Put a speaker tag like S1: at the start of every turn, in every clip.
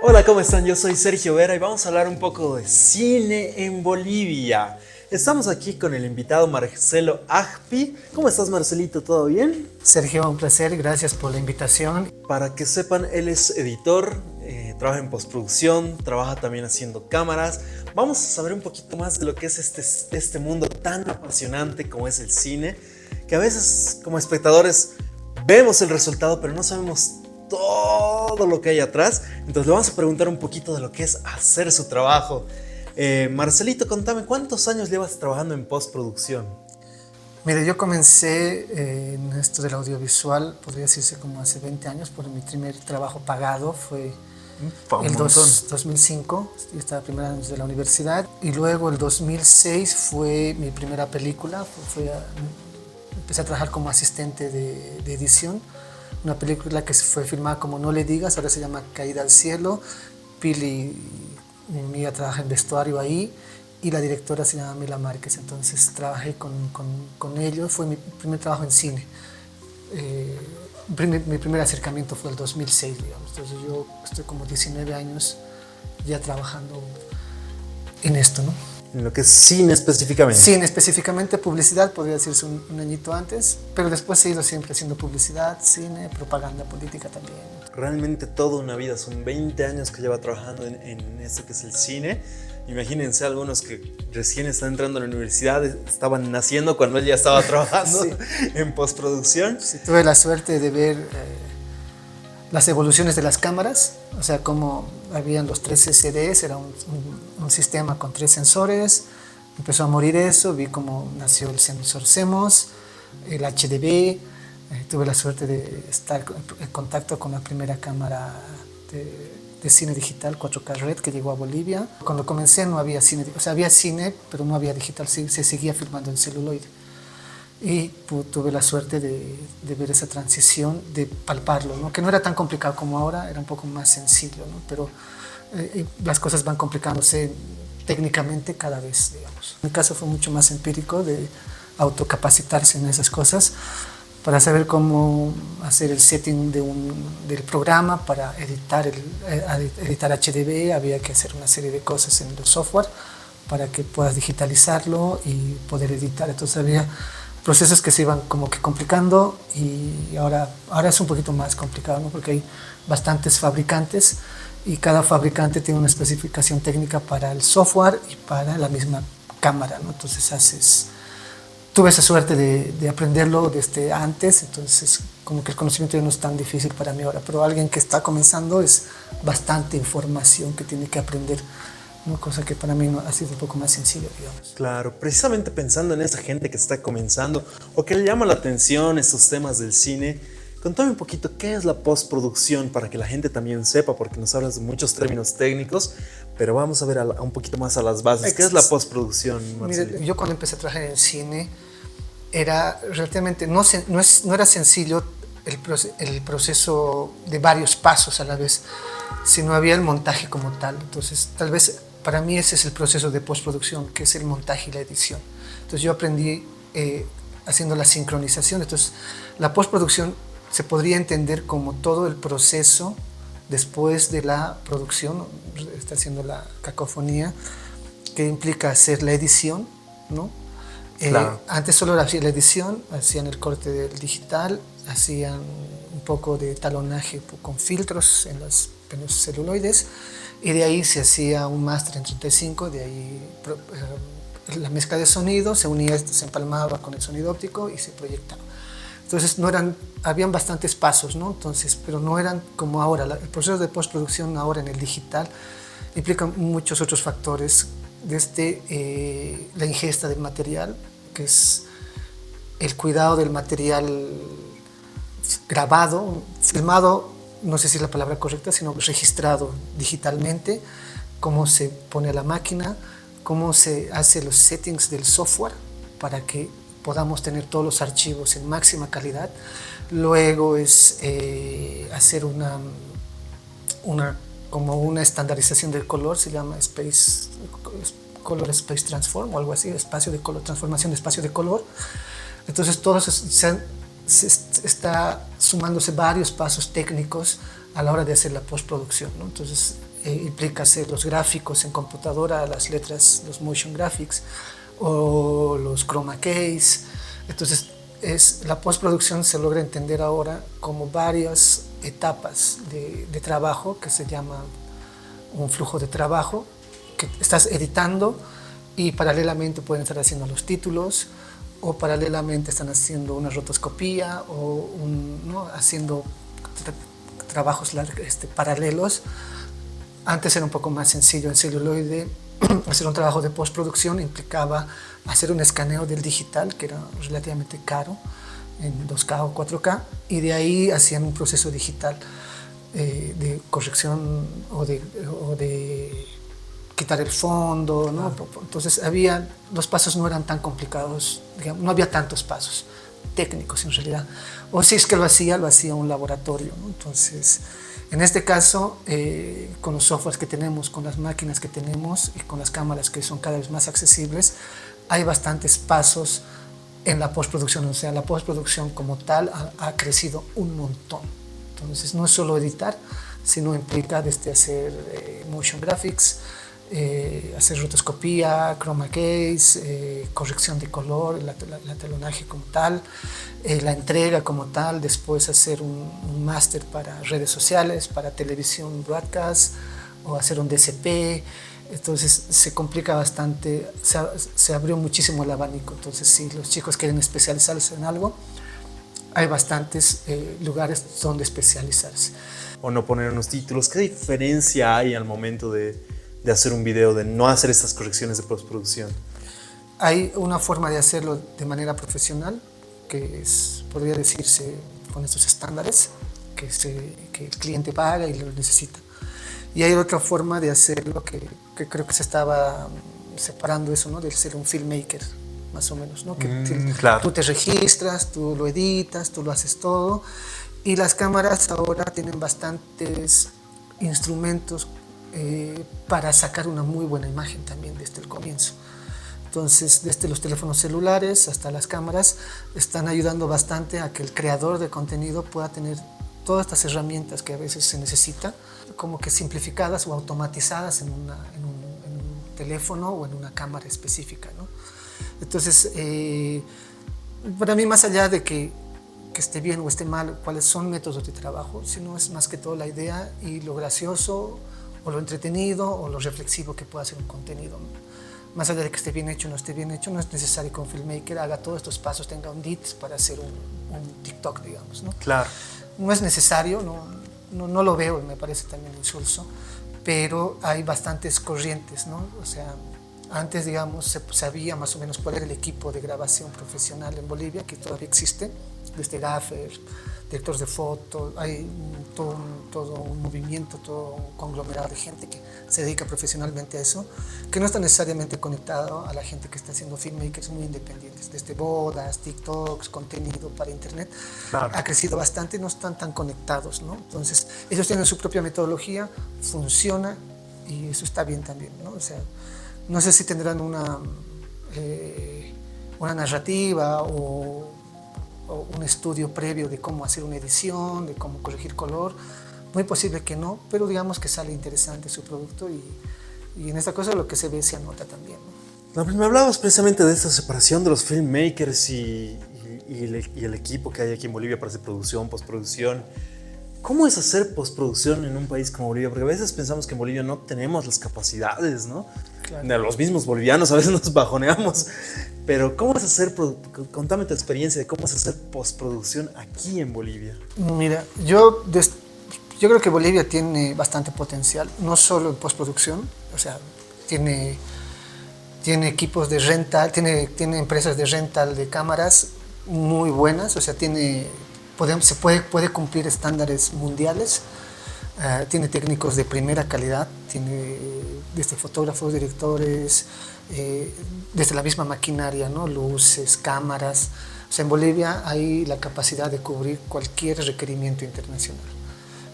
S1: Hola, ¿cómo están? Yo soy Sergio Vera y vamos a hablar un poco de cine en Bolivia. Estamos aquí con el invitado Marcelo Agpi. ¿Cómo estás, Marcelito? ¿Todo bien?
S2: Sergio, un placer, gracias por la invitación.
S1: Para que sepan, él es editor, trabaja en postproducción, trabaja también haciendo cámaras. Vamos a saber un poquito más de lo que es este mundo tan apasionante como es el cine, que a veces como espectadores vemos el resultado, pero no sabemos todo lo que hay atrás. Entonces le vamos a preguntar un poquito de lo que es hacer su trabajo. Marcelito, contame, ¿cuántos años llevas trabajando en postproducción?
S2: Mire, yo comencé en esto del audiovisual, podría decirse como hace 20 años, porque mi primer trabajo pagado fue el 2005, yo estaba primer año de la universidad, y luego el 2006 fue mi primera película, empecé a trabajar como asistente de edición, una película que fue filmada como No le digas, ahora se llama Caída al cielo. Pili y Mía trabajan en vestuario ahí y la directora se llama Mila Márquez, entonces trabajé con ellos, fue mi primer trabajo en cine. Mi primer acercamiento fue el 2006, digamos, entonces yo estoy como 19 años ya trabajando en esto, ¿no?
S1: En lo que es cine específicamente.
S2: Cine específicamente, publicidad, podría decirse un añito antes, pero después he ido siempre haciendo publicidad, cine, propaganda, política también.
S1: Realmente toda una vida, son 20 años que lleva trabajando en esto que es el cine. Imagínense algunos que recién están entrando a la universidad, estaban naciendo cuando él ya estaba trabajando sí. En postproducción.
S2: Sí, tuve la suerte de ver las evoluciones de las cámaras, o sea, como habían los 3 CCDs, era un sistema con 3 sensores, empezó a morir eso, vi cómo nació el sensor CMOS, el HDB, tuve la suerte de estar en contacto con la primera cámara de cine digital 4K Red que llegó a Bolivia. Cuando comencé no había cine, o sea, había cine, pero no había digital, se seguía filmando en celuloide. Y tuve la suerte de ver esa transición, de palparlo, ¿no? Que no era tan complicado como ahora, era un poco más sencillo, ¿no? Pero las cosas van complicándose técnicamente cada vez, digamos. En mi caso fue mucho más empírico, de autocapacitarse en esas cosas para saber cómo hacer el setting del programa para editar HDB. Había que hacer una serie de cosas en el software para que puedas digitalizarlo y poder editar. Entonces había procesos que se iban como que complicando y ahora es un poquito más complicado, ¿no? Porque hay bastantes fabricantes y cada fabricante tiene una especificación técnica para el software y para la misma cámara, ¿no? Entonces tuve esa suerte de aprenderlo desde antes, entonces como que el conocimiento ya no es tan difícil para mí ahora, pero alguien que está comenzando es bastante información que tiene que aprender, ¿no? Cosa que para mí no, ha sido un poco más sencillo, digamos.
S1: Claro, precisamente pensando en esa gente que está comenzando o que le llama la atención estos temas del cine, contame un poquito qué es la postproducción para que la gente también sepa, porque nos hablas de muchos términos técnicos, pero vamos a ver un poquito más a las bases. ¿Qué es la postproducción, Marcelo?
S2: Mire, yo cuando empecé a trabajar en cine era relativamente, no era sencillo el proceso de varios pasos a la vez, sino había el montaje como tal. Entonces, tal vez para mí ese es el proceso de postproducción, que es el montaje y la edición. Entonces, yo aprendí haciendo la sincronización. Entonces, la postproducción se podría entender como todo el proceso después de la producción, está haciendo la cacofonía, que implica hacer la edición, ¿no? Claro. Antes solo hacían la edición, hacían el corte del digital, hacían un poco de talonaje con filtros en los celuloides y de ahí se hacía un máster en 35, de ahí la mezcla de sonido, se unía, se empalmaba con el sonido óptico y se proyectaba. Entonces habían bastantes pasos, ¿no? Entonces, pero no eran como ahora. El proceso de postproducción ahora en el digital implica muchos otros factores, desde la ingesta del material, que es el cuidado del material grabado, filmado, no sé si es la palabra correcta, sino registrado digitalmente, cómo se pone a la máquina, cómo se hace los settings del software para que podamos tener todos los archivos en máxima calidad. Luego es hacer como una estandarización del color, se llama Color Space Transform o algo así, espacio de color, transformación de espacio de color. Entonces todo se está sumándose varios pasos técnicos a la hora de hacer la postproducción, ¿no? Entonces implica hacer los gráficos en computadora, las letras, los motion graphics o los chroma keys. Entonces, la postproducción se logra entender ahora como varias etapas de trabajo, que se llama un flujo de trabajo, que estás editando y paralelamente pueden estar haciendo los títulos, o paralelamente están haciendo una rotoscopía o ¿no? haciendo trabajos paralelos. Antes era un poco más sencillo en celuloide. Hacer un trabajo de postproducción implicaba hacer un escaneo del digital, que era relativamente caro, en 2K o 4K, y de ahí hacían un proceso digital de corrección o de quitar el fondo, ¿no? Entonces los pasos no eran tan complicados, digamos, no había tantos pasos técnicos en realidad. O si es que lo hacía un laboratorio, ¿no? Entonces, en este caso, con los softwares que tenemos, con las máquinas que tenemos y con las cámaras que son cada vez más accesibles, hay bastantes pasos en la postproducción. O sea, la postproducción como tal ha crecido un montón. Entonces, no es solo editar, sino implica desde hacer motion graphics, hacer rotoscopía, chroma keys, corrección de color, la telonaje como tal, la entrega como tal, después hacer un máster para redes sociales, para televisión broadcast, o hacer un DCP. Entonces se complica bastante, se abrió muchísimo el abanico. Entonces, si los chicos quieren especializarse en algo, hay bastantes lugares donde especializarse.
S1: O no poner unos títulos. ¿Qué diferencia hay al momento de hacer un video, de no hacer estas correcciones de postproducción?
S2: Hay una forma de hacerlo de manera profesional, que podría decirse con estos estándares que el cliente paga y lo necesita. Y hay otra forma de hacerlo que creo que se estaba separando eso, ¿no? De ser un filmmaker, más o menos, ¿no?
S1: Claro.
S2: Tú te registras, tú lo editas, tú lo haces todo. Y las cámaras ahora tienen bastantes instrumentos para sacar una muy buena imagen también desde el comienzo. Entonces, desde los teléfonos celulares hasta las cámaras, están ayudando bastante a que el creador de contenido pueda tener todas estas herramientas que a veces se necesita, como que simplificadas o automatizadas en un teléfono o en una cámara específica, ¿no? Entonces, para mí, más allá de que esté bien o esté mal, cuáles son métodos de trabajo, sino es más que todo la idea y lo gracioso o lo entretenido o lo reflexivo que pueda ser un contenido. Más allá de que esté bien hecho o no esté bien hecho, no es necesario que un filmmaker haga todos estos pasos, tenga un DIT para hacer un TikTok, digamos, ¿no?
S1: Claro.
S2: No es necesario, no lo veo, me parece también insulso, pero hay bastantes corrientes, ¿no? O sea, antes, digamos, se sabía más o menos cuál era el equipo de grabación profesional en Bolivia, que todavía existe, desde gaffer, directores de foto, hay todo un movimiento, todo un conglomerado de gente que se dedica profesionalmente a eso, que no está necesariamente conectado a la gente que está haciendo filmmakers muy independientes, desde bodas, TikToks, contenido para internet. Claro. Ha crecido bastante, no están tan conectados, ¿no? Entonces, ellos tienen su propia metodología, funciona y eso está bien también, ¿no? O sea, no sé si tendrán una narrativa o un estudio previo de cómo hacer una edición, de cómo corregir color. Muy posible que no, pero digamos que sale interesante su producto y en esta cosa lo que se ve se anota también, ¿no?
S1: No, pues me hablabas precisamente de esta separación de los filmmakers y el equipo que hay aquí en Bolivia para hacer producción, postproducción. ¿Cómo es hacer postproducción en un país como Bolivia? Porque a veces pensamos que en Bolivia no tenemos las capacidades, ¿no? Claro. De los mismos bolivianos a veces nos bajoneamos. Pero ¿cómo es hacer, contame tu experiencia de cómo es hacer postproducción aquí en Bolivia?
S2: Mira, yo creo que Bolivia tiene bastante potencial, no solo en postproducción, o sea, tiene equipos de rental, tiene empresas de rental de cámaras muy buenas, o sea, puede cumplir estándares mundiales, tiene técnicos de primera calidad, tiene desde fotógrafos, directores, desde la misma maquinaria, ¿no? Luces, cámaras. O sea, en Bolivia hay la capacidad de cubrir cualquier requerimiento internacional,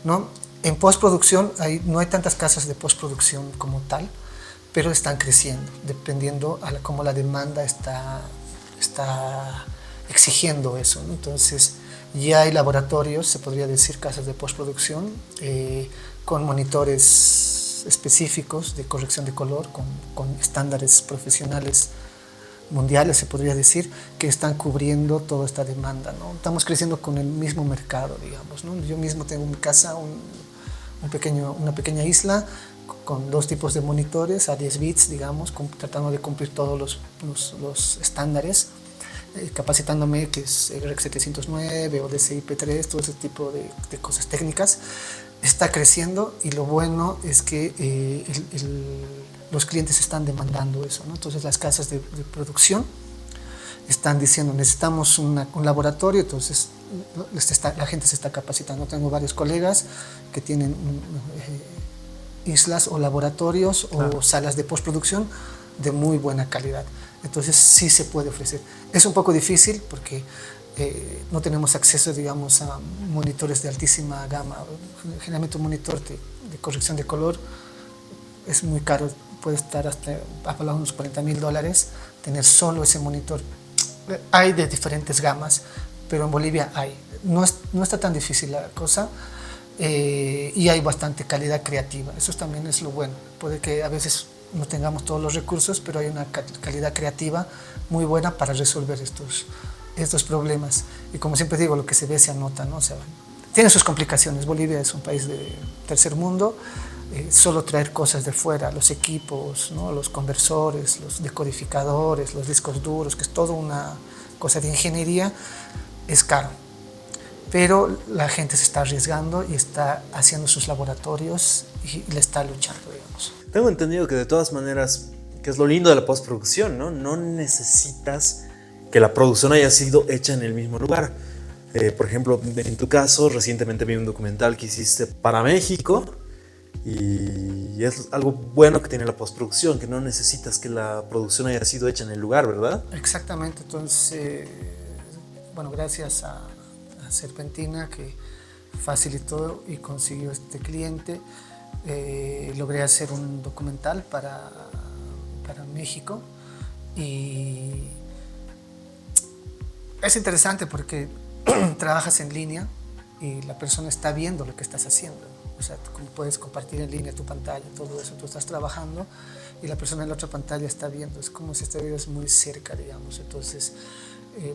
S2: ¿no? En postproducción no hay tantas casas de postproducción como tal, pero están creciendo, dependiendo a cómo la demanda está exigiendo eso, ¿no? Entonces, ya hay laboratorios, se podría decir casas de postproducción, con monitores sistemas específicos de corrección de color con estándares profesionales mundiales, se podría decir, que están cubriendo toda esta demanda, ¿no? Estamos creciendo con el mismo mercado, digamos, ¿no? Yo mismo tengo en mi casa una pequeña isla con 2 tipos de monitores a 10 bits, digamos, tratando de cumplir todos los estándares, capacitándome, que es RX 709 o DCI-P3, todo ese tipo de cosas técnicas. Está creciendo y lo bueno es que los clientes están demandando eso, ¿no? Entonces las casas de producción están diciendo necesitamos un laboratorio, entonces la gente se está capacitando. Tengo varios colegas que tienen islas o laboratorios o salas de postproducción de muy buena calidad. Entonces sí se puede ofrecer. Es un poco difícil porque no tenemos acceso, digamos, a monitores de altísima gama. Generalmente un monitor de corrección de color es muy caro, puede estar hasta a unos $40,000, tener solo ese monitor. Hay de diferentes gamas, pero en Bolivia hay. No está tan difícil la cosa y hay bastante calidad creativa. Eso también es lo bueno. Puede que a veces no tengamos todos los recursos, pero hay una calidad creativa muy buena para resolver estos problemas. Y como siempre digo, lo que se ve se anota, ¿no? O sea, tiene sus complicaciones. Bolivia es un país de tercer mundo. Solo traer cosas de fuera, los equipos, ¿no? Los conversores, los decodificadores, los discos duros, que es toda una cosa de ingeniería, es caro. Pero la gente se está arriesgando y está haciendo sus laboratorios y le está luchando, digamos.
S1: Tengo entendido que de todas maneras, que es lo lindo de la postproducción, ¿no? No necesitas que la producción haya sido hecha en el mismo lugar. Por ejemplo, en tu caso, recientemente vi un documental que hiciste para México y es algo bueno que tiene la postproducción, que no necesitas que la producción haya sido hecha en el lugar, ¿verdad?
S2: Exactamente. Entonces, bueno, gracias a Serpentina que facilitó y consiguió este cliente, logré hacer un documental para México y es interesante porque trabajas en línea y la persona está viendo lo que estás haciendo. O sea, como puedes compartir en línea tu pantalla, todo eso, tú estás trabajando y la persona en la otra pantalla está viendo. Es como si estuvieras muy cerca, digamos. Entonces,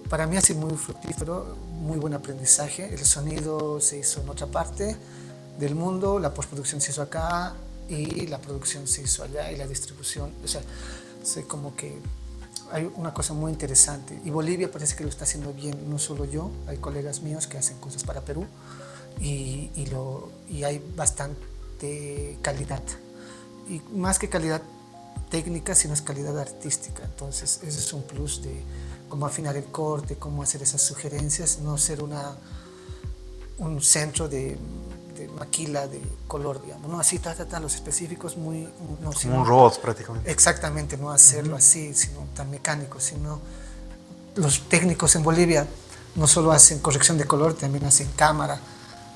S2: para mí ha sido muy fructífero, muy buen aprendizaje. El sonido se hizo en otra parte del mundo, la postproducción se hizo acá y la producción se hizo allá y la distribución. O sea, sé como que hay una cosa muy interesante y Bolivia parece que lo está haciendo bien, no solo yo, hay colegas míos que hacen cosas para Perú y hay bastante calidad y más que calidad técnica, sino es calidad artística. Entonces ese es un plus de cómo afinar el corte, cómo hacer esas sugerencias, no ser un centro de maquila de color, digamos, no así, los específicos muy... No,
S1: como un robot prácticamente.
S2: Exactamente, no hacerlo así, sino tan mecánico, sino los técnicos en Bolivia no solo hacen corrección de color, también hacen cámara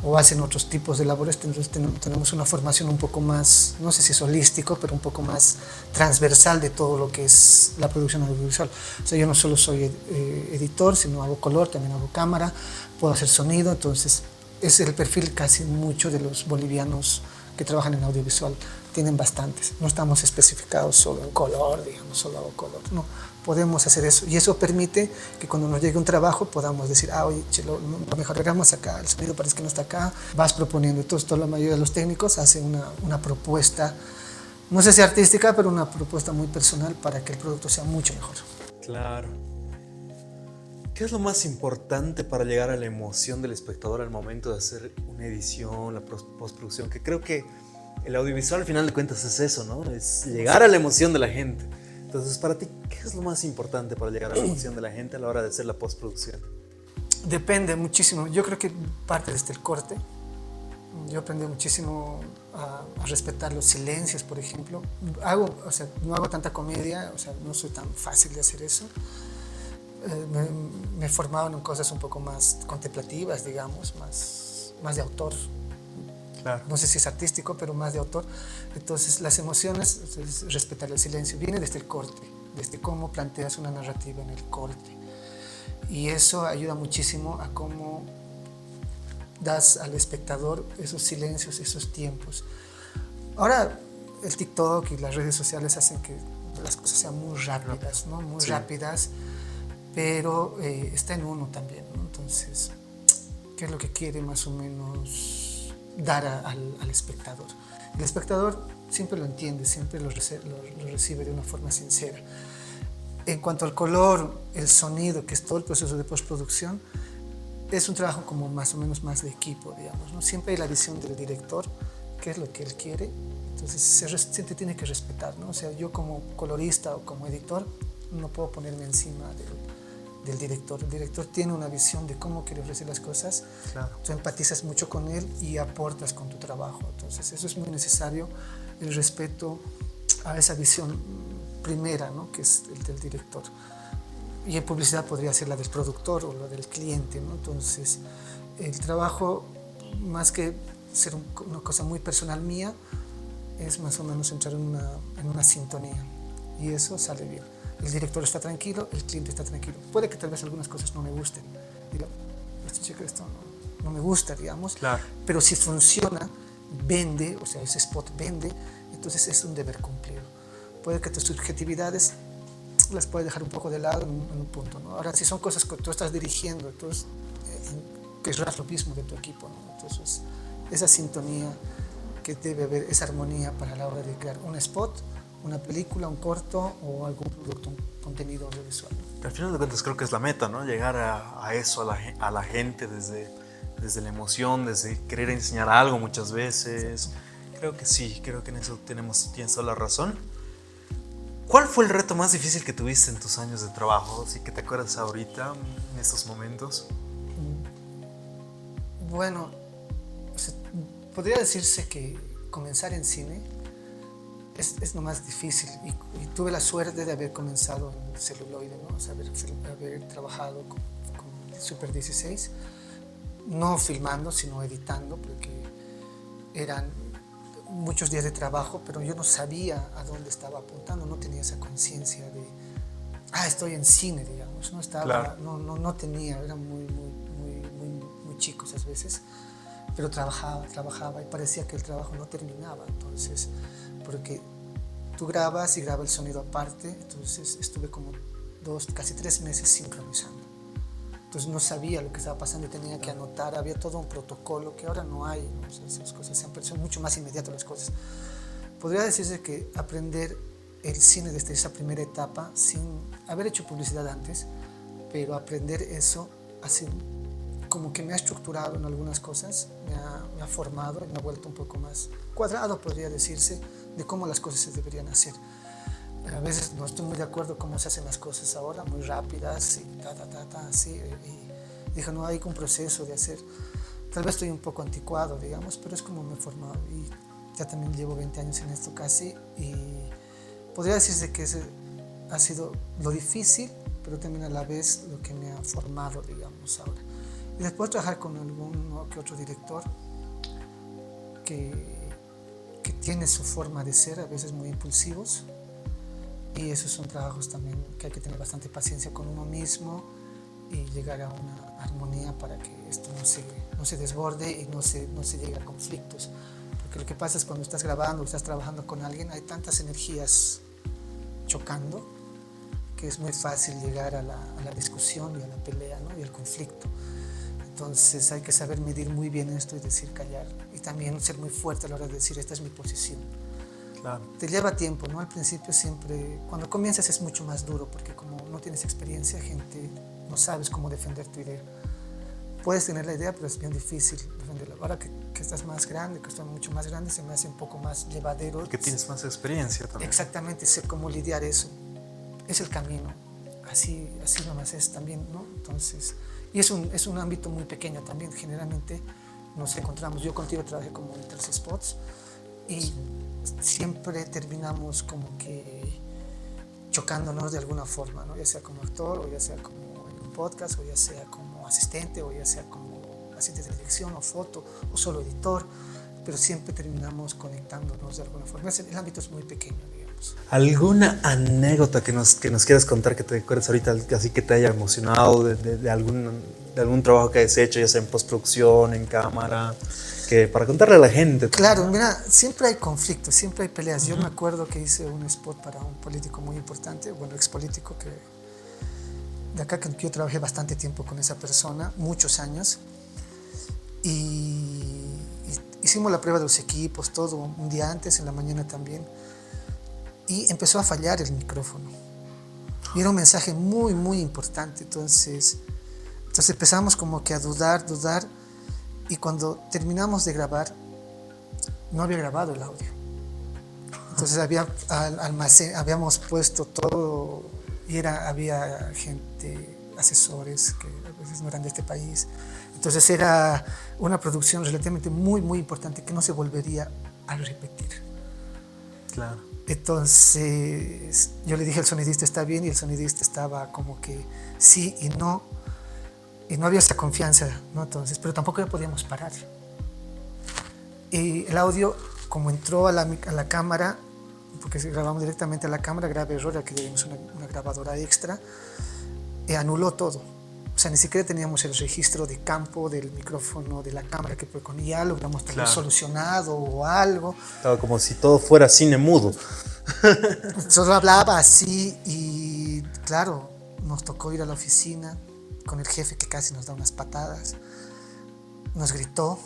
S2: o hacen otros tipos de labores. Entonces tenemos una formación un poco más, no sé si es holístico, pero un poco más transversal de todo lo que es la producción audiovisual. O sea, yo no solo soy editor, sino hago color, también hago cámara, puedo hacer sonido. Entonces es el perfil casi mucho de los bolivianos que trabajan en audiovisual. Tienen bastantes, no estamos especificados solo en color, digamos, solo hago color, no, podemos hacer eso y eso permite que cuando nos llegue un trabajo podamos decir, oye, lo mejoramos acá, el sonido parece que no está acá, vas proponiendo. Entonces toda la mayoría de los técnicos hacen una propuesta, no sé si artística, pero una propuesta muy personal para que el producto sea mucho mejor.
S1: Claro. ¿Qué es lo más importante para llegar a la emoción del espectador al momento de hacer una edición, la postproducción? Que creo que el audiovisual al final de cuentas es eso, ¿no? Es llegar a la emoción de la gente. Entonces, para ti, ¿qué es lo más importante para llegar a la emoción de la gente a la hora de hacer la postproducción?
S2: Depende muchísimo. Yo creo que parte desde el corte. Yo aprendí muchísimo a respetar los silencios, por ejemplo. No hago tanta comedia, o sea, no soy tan fácil de hacer eso. Me he formado en cosas un poco más contemplativas, digamos, más de autor. Claro. No sé si es artístico, pero más de autor. Entonces, las emociones, respetar el silencio, viene desde el corte, desde cómo planteas una narrativa en el corte. Y eso ayuda muchísimo a cómo das al espectador esos silencios, esos tiempos. Ahora, el TikTok y las redes sociales hacen que las cosas sean muy rápidas, ¿no? Muy rápidas, pero está en uno también, ¿no? Entonces, ¿qué es lo que quiere más o menos dar al espectador? El espectador siempre lo entiende, siempre lo recibe de una forma sincera. En cuanto al color, el sonido, que es todo el proceso de postproducción, es un trabajo como más o menos más de equipo, digamos, ¿no? Siempre hay la visión del director, qué es lo que él quiere, entonces se tiene que respetar, ¿no? O sea, yo como colorista o como editor no puedo ponerme encima del director. El director tiene una visión de cómo quiere ofrecer las cosas, claro. Tú empatizas mucho con él y aportas con tu trabajo, entonces eso es muy necesario, el respeto a esa visión primera, ¿no? Que es el del director. Y en publicidad podría ser la del productor o la del cliente, ¿no? Entonces, el trabajo, más que ser una cosa muy personal mía, es más o menos entrar en una sintonía. Y eso sale bien. El director está tranquilo, el cliente está tranquilo. Puede que tal vez algunas cosas no me gusten. Digo, esto no me gusta, digamos. Claro. Pero si funciona, vende, o sea, ese spot vende, entonces es un deber cumplido. Puede que tus subjetividades las puedes dejar un poco de lado en un punto, ¿no? Ahora, si son cosas que tú estás dirigiendo, entonces querrás lo mismo de tu equipo, ¿no? Entonces, esa sintonía que debe haber, esa armonía para la hora de crear un spot, una película, un corto o algún producto, un contenido audiovisual.
S1: Al final de cuentas creo que es la meta, ¿no? Llegar a eso, a la gente desde la emoción, desde querer enseñar algo muchas veces. Exacto. Creo que sí, creo que en eso tienes toda la razón. ¿Cuál fue el reto más difícil que tuviste en tus años de trabajo? ¿Sí que te acuerdas ahorita, en estos momentos?
S2: Bueno, podría decirse que comenzar en cine es lo más difícil y tuve la suerte de haber comenzado en el celuloide, ¿no? O sea, haber trabajado con Super 16, no filmando, sino editando, porque eran muchos días de trabajo, pero yo no sabía a dónde estaba apuntando, no tenía esa conciencia de, estoy en cine, digamos, no estaba, claro. no tenía, era muy chico esas veces, pero trabajaba y parecía que el trabajo no terminaba, entonces, porque tú grabas y graba el sonido aparte, entonces estuve como casi 3 meses sincronizando. Entonces no sabía lo que estaba pasando y tenía que anotar, había todo un protocolo que ahora no hay, ¿no? O sea, esas cosas son mucho más inmediatas las cosas. Podría decirse que aprender el cine desde esa primera etapa, sin haber hecho publicidad antes, pero aprender eso así como que me ha estructurado en algunas cosas, me ha formado y me ha vuelto un poco más cuadrado, podría decirse, de cómo las cosas se deberían hacer. A veces no estoy muy de acuerdo cómo se hacen las cosas ahora, muy rápidas y así. Y dije, no, hay un proceso de hacer. Tal vez estoy un poco anticuado, digamos, pero es como me he formado. Y ya también llevo 20 años en esto casi. Y podría decirse que ese ha sido lo difícil, pero también a la vez lo que me ha formado, digamos, ahora. Y después trabajar con algún que otro director que tiene su forma de ser, a veces muy impulsivos. Y esos son trabajos también que hay que tener bastante paciencia con uno mismo y llegar a una armonía para que esto no se desborde y no se llegue a conflictos. Porque lo que pasa es cuando estás grabando o estás trabajando con alguien, hay tantas energías chocando que es muy fácil llegar a la discusión y a la pelea, ¿no? Y al conflicto. Entonces hay que saber medir muy bien esto y decir callar. Y también ser muy fuerte a la hora de decir, esta es mi posición. Claro. Te lleva tiempo, ¿no? Al principio siempre, cuando comienzas es mucho más duro porque como no tienes experiencia, gente, no sabes cómo defender tu idea. Puedes tener la idea, pero es bien difícil defenderla. Ahora que estás más grande, que estoy mucho más grande, se me hace un poco más llevadero.
S1: Que tienes más experiencia también.
S2: Exactamente, sé cómo lidiar eso. Es el camino. Así nomás es también, ¿no? Entonces, y es un ámbito muy pequeño también. Generalmente nos encontramos, yo contigo trabajé como en 3 spots y siempre terminamos como que chocándonos de alguna forma, ¿no? Ya sea como actor, o ya sea como en un podcast, o ya sea como asistente, o ya sea como asistente de dirección, o foto, o solo editor, pero siempre terminamos conectándonos de alguna forma. El ámbito es muy pequeño, digamos. digamos.
S1: ¿Alguna anécdota que nos quieras contar que te recuerdes ahorita, así que te haya emocionado de algún trabajo que hayas hecho, ya sea en postproducción, en cámara, que para contarle a la gente?
S2: Claro, mira, siempre hay conflictos, siempre hay peleas. Yo me acuerdo que hice un spot para un político muy importante, bueno, expolítico, que de acá que yo trabajé bastante tiempo con esa persona, muchos años, y hicimos la prueba de los equipos, todo un día antes, en la mañana también, y empezó a fallar el micrófono. Y era un mensaje muy, muy importante. Entonces empezamos como que a dudar, y cuando terminamos de grabar, no había grabado el audio. Entonces habíamos puesto todo, y había gente, asesores que a veces no eran de este país. Entonces era una producción relativamente muy, muy importante que no se volvería a repetir.
S1: Claro.
S2: Entonces yo le dije al sonidista, está bien, y el sonidista estaba como que sí y no había esa confianza, ¿no? Entonces, pero tampoco ya podíamos parar. Y el audio, como entró a la cámara, porque si grabamos directamente a la cámara, grave error, aquí tenemos una grabadora extra, anuló todo. O sea, ni siquiera teníamos el registro de campo del micrófono de la cámara, que con ya lo hubiéramos solucionado o algo.
S1: Estaba como si todo fuera cine mudo.
S2: Solo hablaba así, y claro, nos tocó ir a la oficina con el jefe, que casi nos da unas patadas, nos gritó,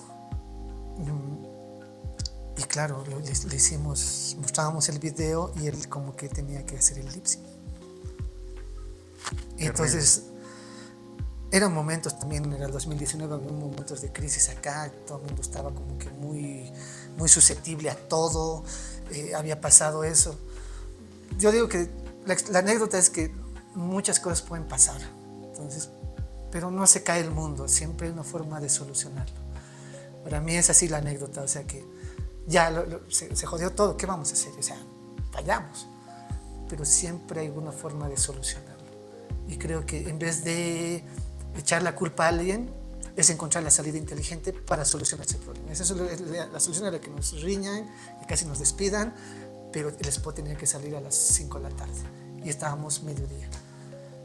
S2: y claro, le hicimos, mostrábamos el video y él como que tenía que hacer el lip sync. Entonces eran momentos también, en el 2019 había momentos de crisis acá, todo el mundo estaba como que muy, muy susceptible a todo, había pasado eso. Yo digo que la anécdota es que muchas cosas pueden pasar, entonces, pero no se cae el mundo, siempre hay una forma de solucionarlo. Para mí es así la anécdota, o sea que ya se jodió todo, ¿qué vamos a hacer? O sea, fallamos, pero siempre hay una forma de solucionarlo. Y creo que en vez de echar la culpa a alguien, es encontrar la salida inteligente para solucionar ese problema. Esa es la solución, era que nos riñan, que casi nos despidan, pero el spot tenía que salir a las 5 de la tarde y estábamos mediodía.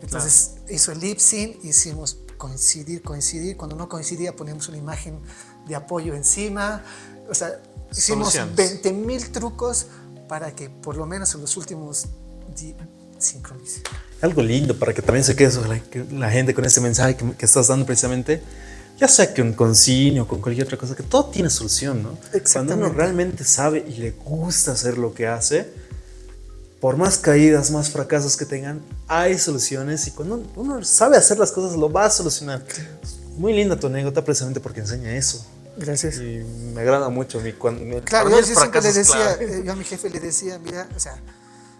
S2: Entonces hizo el lip sync, hicimos coincidir, cuando no coincidía poníamos una imagen de apoyo encima, o sea, hicimos 20,000 trucos para que por lo menos en los últimos sincronice.
S1: Algo lindo para que también se quede la gente con ese mensaje que estás dando precisamente, ya sea que con cine o con cualquier otra cosa, que todo tiene solución, ¿no? Cuando uno realmente sabe y le gusta hacer lo que hace, por más caídas, más fracasos que tengan, hay soluciones, y cuando uno sabe hacer las cosas lo va a solucionar. Muy linda tu anécdota precisamente porque enseña eso.
S2: Gracias.
S1: Y me agrada mucho.
S2: Claro, yo siempre le decía, yo a mi jefe le decía, mira, o sea,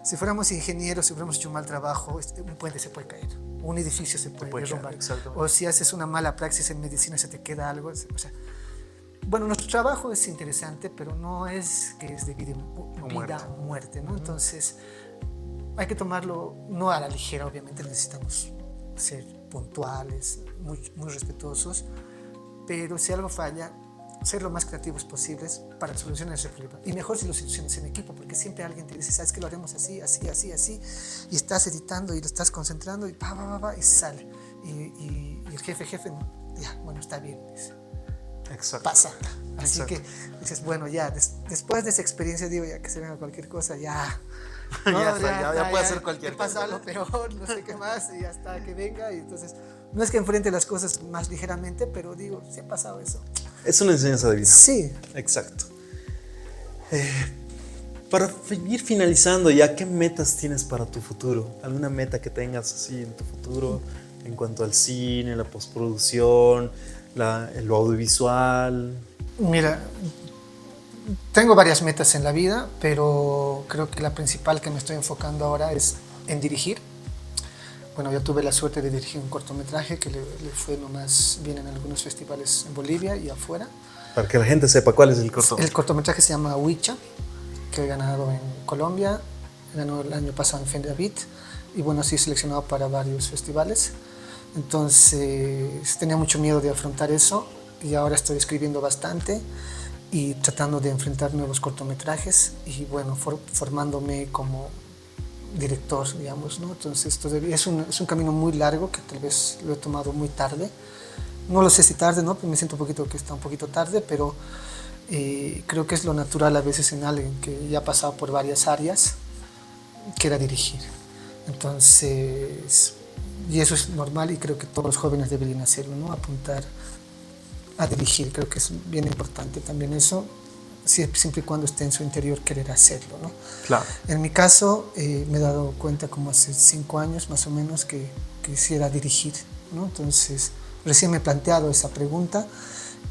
S2: si fuéramos ingenieros, si hubiéramos hecho un mal trabajo, un puente se puede caer, un edificio se puede derrumbar, o si haces una mala praxis en medicina se te queda algo, o sea, bueno, nuestro trabajo es interesante, pero no es que es de vida o muerte, ¿no? Entonces hay que tomarlo no a la ligera, obviamente necesitamos ser puntuales, muy, muy respetuosos, pero si algo falla, ser lo más creativos posibles para solucionar ese problema. Y mejor si lo solucionas en equipo, porque siempre alguien te dice, ¿sabes qué? Lo haremos así, y estás editando y lo estás concentrando y y sale. Y el jefe, ya, bueno, está bien, dice.
S1: Exacto.
S2: Pasa. Así que dices, bueno, ya, después de esa experiencia, digo, ya que se venga cualquier cosa, ya. No,
S1: ya puede ser cualquier cosa.
S2: Pasa lo peor, no sé qué más, y hasta que venga, y entonces no es que enfrente las cosas más ligeramente, pero digo, sí ha pasado eso.
S1: Es una enseñanza de vida.
S2: Sí.
S1: Exacto. Para ir finalizando ya, ¿qué metas tienes para tu futuro? ¿Alguna meta que tengas así en tu futuro en cuanto al cine, la postproducción, lo audiovisual?
S2: Mira, tengo varias metas en la vida, pero creo que la principal que me estoy enfocando ahora es en dirigir. Bueno, yo tuve la suerte de dirigir un cortometraje que le fue nomás bien en algunos festivales en Bolivia y afuera.
S1: Para que la gente sepa cuál es el cortometraje.
S2: El cortometraje se llama Huicha, que he ganado en Colombia, ganó el año pasado en Fendavit, y bueno, sí seleccionado para varios festivales. Entonces tenía mucho miedo de afrontar eso, y ahora estoy escribiendo bastante, y tratando de enfrentar nuevos cortometrajes y bueno, formándome como director, digamos, ¿no? Entonces todavía es un camino muy largo que tal vez lo he tomado muy tarde. No lo sé si tarde, ¿no? Pero me siento un poquito que está un poquito tarde, pero creo que es lo natural a veces en alguien que ya ha pasado por varias áreas, que era dirigir. Entonces, y eso es normal y creo que todos los jóvenes deberían hacerlo, ¿no? Apuntar a dirigir, creo que es bien importante también eso, siempre y cuando esté en su interior querer hacerlo, ¿no?
S1: Claro.
S2: En mi caso, me he dado cuenta como hace 5 años más o menos que quisiera dirigir, ¿no? Entonces, recién me he planteado esa pregunta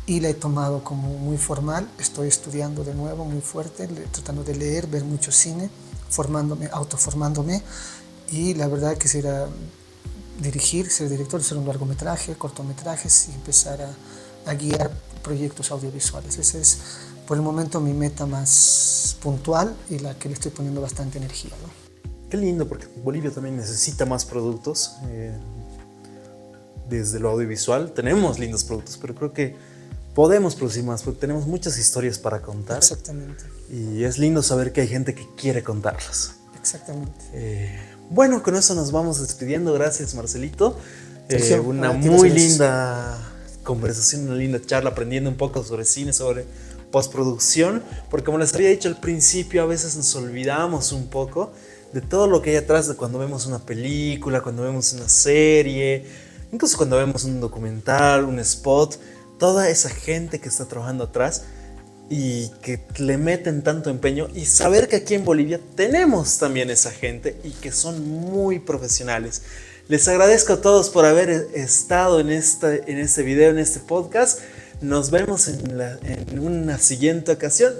S2: y la he tomado como muy formal. Estoy estudiando de nuevo muy fuerte, tratando de leer, ver mucho cine, formándome, autoformándome, y la verdad quisiera dirigir, ser director, hacer un largometraje, cortometrajes y empezar a guiar proyectos audiovisuales. Esa es por el momento mi meta más puntual y la que le estoy poniendo bastante energía, ¿no?
S1: Qué lindo, porque Bolivia también necesita más productos. Desde lo audiovisual tenemos lindos productos, pero creo que podemos producir más porque tenemos muchas historias para contar.
S2: Exactamente.
S1: Y es lindo saber que hay gente que quiere contarlas.
S2: Exactamente.
S1: Bueno, con eso nos vamos despidiendo. Gracias, Marcelito.
S2: Sergio,
S1: Una
S2: ti,
S1: muy
S2: gracias.
S1: linda conversación, una linda charla, aprendiendo un poco sobre cine, sobre postproducción, porque como les había dicho al principio, a veces nos olvidamos un poco de todo lo que hay atrás de cuando vemos una película, cuando vemos una serie, incluso cuando vemos un documental, un spot, toda esa gente que está trabajando atrás y que le meten tanto empeño, y saber que aquí en Bolivia tenemos también esa gente y que son muy profesionales. Les agradezco a todos por haber estado en este video, en este podcast. Nos vemos en una siguiente ocasión.